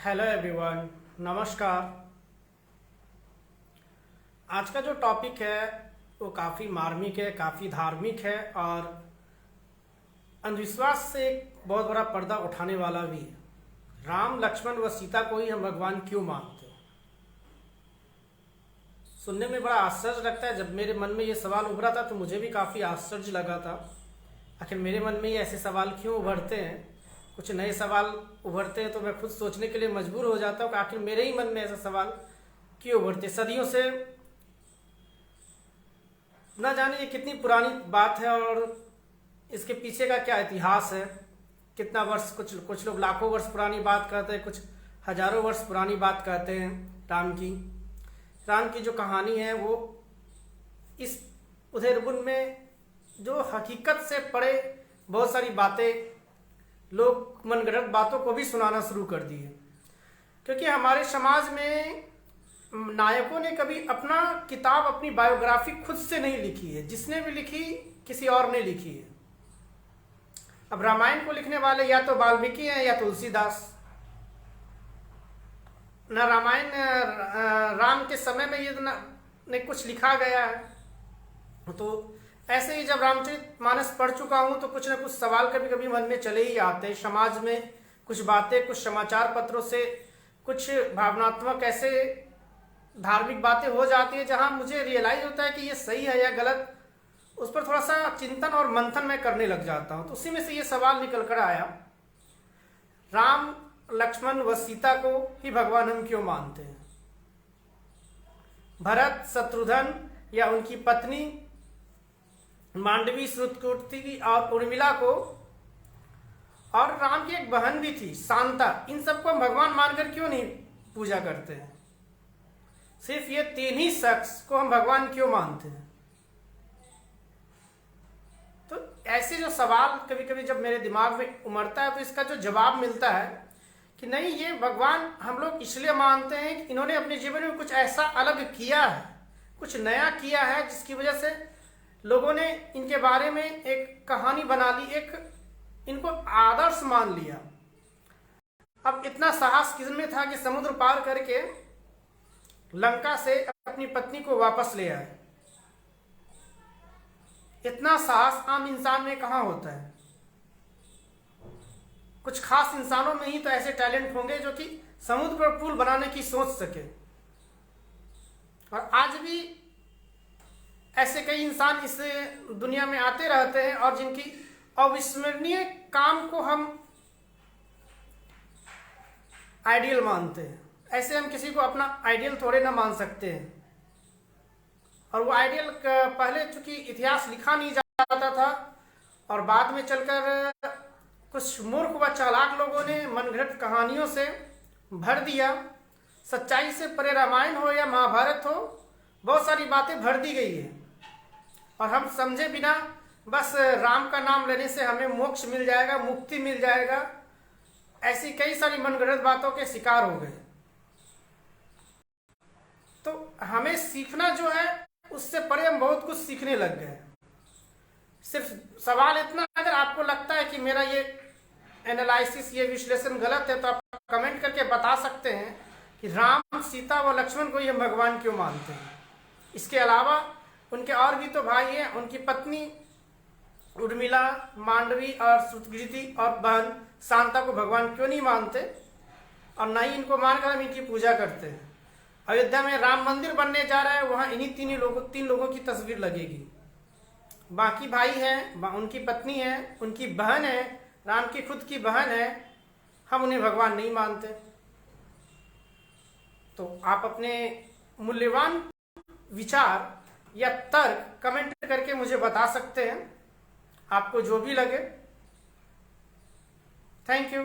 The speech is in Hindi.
हेलो एवरीवन, नमस्कार। आज का जो टॉपिक है वो काफ़ी मार्मिक है, काफ़ी धार्मिक है और अंधविश्वास से एक बहुत बड़ा पर्दा उठाने वाला भी है। राम, लक्ष्मण व सीता को ही हम भगवान क्यों मानते हैं? सुनने में बड़ा आश्चर्य लगता है। जब मेरे मन में ये सवाल उभरा था तो मुझे भी काफ़ी आश्चर्य लगा था। आखिर मेरे मन में ये ऐसे सवाल क्यों उभरते हैं? कुछ नए सवाल उभरते हैं तो मैं खुद सोचने के लिए मजबूर हो जाता हूँ कि आखिर मेरे ही मन में ऐसा सवाल क्यों उभरते। सदियों से न जाने ये कितनी पुरानी बात है और इसके पीछे का क्या इतिहास है, कितना वर्ष, कुछ लोग लाखों वर्ष पुरानी बात कहते हैं, कुछ हजारों वर्ष पुरानी बात कहते हैं। राम की जो कहानी है वो इस उधेड़बुन में जो हकीकत से पड़े बहुत सारी बातें, लोग मनगढ़ंत बातों को भी सुनाना शुरू कर दिए। क्योंकि हमारे समाज में नायकों ने कभी अपना किताब, अपनी बायोग्राफी खुद से नहीं लिखी है। जिसने भी लिखी किसी और ने लिखी है। अब रामायण को लिखने वाले या तो वाल्मीकि हैं या तुलसीदास। न रामायण राम के समय में ये ने कुछ लिखा गया है। तो ऐसे ही जब रामचरितमानस पढ़ चुका हूँ तो कुछ न कुछ सवाल कभी कभी मन में चले ही आते हैं। समाज में कुछ बातें, कुछ समाचार पत्रों से कुछ भावनात्मक ऐसे धार्मिक बातें हो जाती है जहाँ मुझे रियलाइज होता है कि ये सही है या गलत। उस पर थोड़ा सा चिंतन और मंथन मैं करने लग जाता हूँ। तो उसी में से ये सवाल निकल कर आया, राम, लक्ष्मण व सीता को ही भगवान हम क्यों मानते हैं? भरत, शत्रुघ्न या उनकी पत्नी मांडवी, श्रुतकीर्ति और उर्मिला को, और राम की एक बहन भी थी शांता, इन सबको हम भगवान मानकर क्यों नहीं पूजा करते हैं? सिर्फ ये तीन ही शख्स को हम भगवान क्यों मानते हैं? तो ऐसे जो सवाल कभी कभी जब मेरे दिमाग में उमड़ता है तो इसका जो जवाब मिलता है कि नहीं, ये भगवान हम लोग इसलिए मानते हैं कि इन्होंने अपने जीवन में कुछ ऐसा अलग किया है, कुछ नया किया है, जिसकी वजह से लोगों ने इनके बारे में एक कहानी बना ली, एक इनको आदर्श मान लिया। अब इतना साहस किसमें था कि समुद्र पार करके लंका से अपनी पत्नी को वापस ले आए? इतना साहस आम इंसान में कहाँ होता है? कुछ खास इंसानों में ही तो ऐसे टैलेंट होंगे जो कि समुद्र पर पुल बनाने की सोच सके। और आज भी ऐसे कई इंसान इस दुनिया में आते रहते हैं और जिनकी अविस्मरणीय काम को हम आइडियल मानते हैं। ऐसे हम किसी को अपना आइडियल थोड़े ना मान सकते हैं। और वो आइडियल पहले चूंकि इतिहास लिखा नहीं जाता था और बाद में चलकर कुछ मूर्ख व चालाक लोगों ने मनगढ़ंत कहानियों से भर दिया। सच्चाई से परे रामायण हो या महाभारत हो, बहुत सारी बातें भर दी गई है और हम समझे बिना बस राम का नाम लेने से हमें मोक्ष मिल जाएगा, मुक्ति मिल जाएगा, ऐसी कई सारी मनगढ़ंत बातों के शिकार हो गए। तो हमें सीखना जो है उससे परे हम बहुत कुछ सीखने लग गए। सिर्फ सवाल इतना, अगर आपको लगता है कि मेरा ये एनालिसिस, ये विश्लेषण गलत है तो आप कमेंट करके बता सकते हैं कि राम, सीता व लक्ष्मण को ही हम भगवान क्यों मानते हैं। इसके अलावा उनके और भी तो भाई हैं, उनकी पत्नी उर्मिला, मांडवी और श्रुतकीर्ति और बहन शांता को भगवान क्यों नहीं मानते और न ही इनको मानकर हम इनकी पूजा करते हैं। अयोध्या में राम मंदिर बनने जा रहा है, वहाँ इन्हीं तीन लोगों की तस्वीर लगेगी। बाकी भाई हैं, उनकी पत्नी है, उनकी बहन है, राम की खुद की बहन है, हम उन्हें भगवान नहीं मानते। तो आप अपने मूल्यवान विचार या तर्क कमेंट करके मुझे बता सकते हैं, आपको जो भी लगे। Thank you.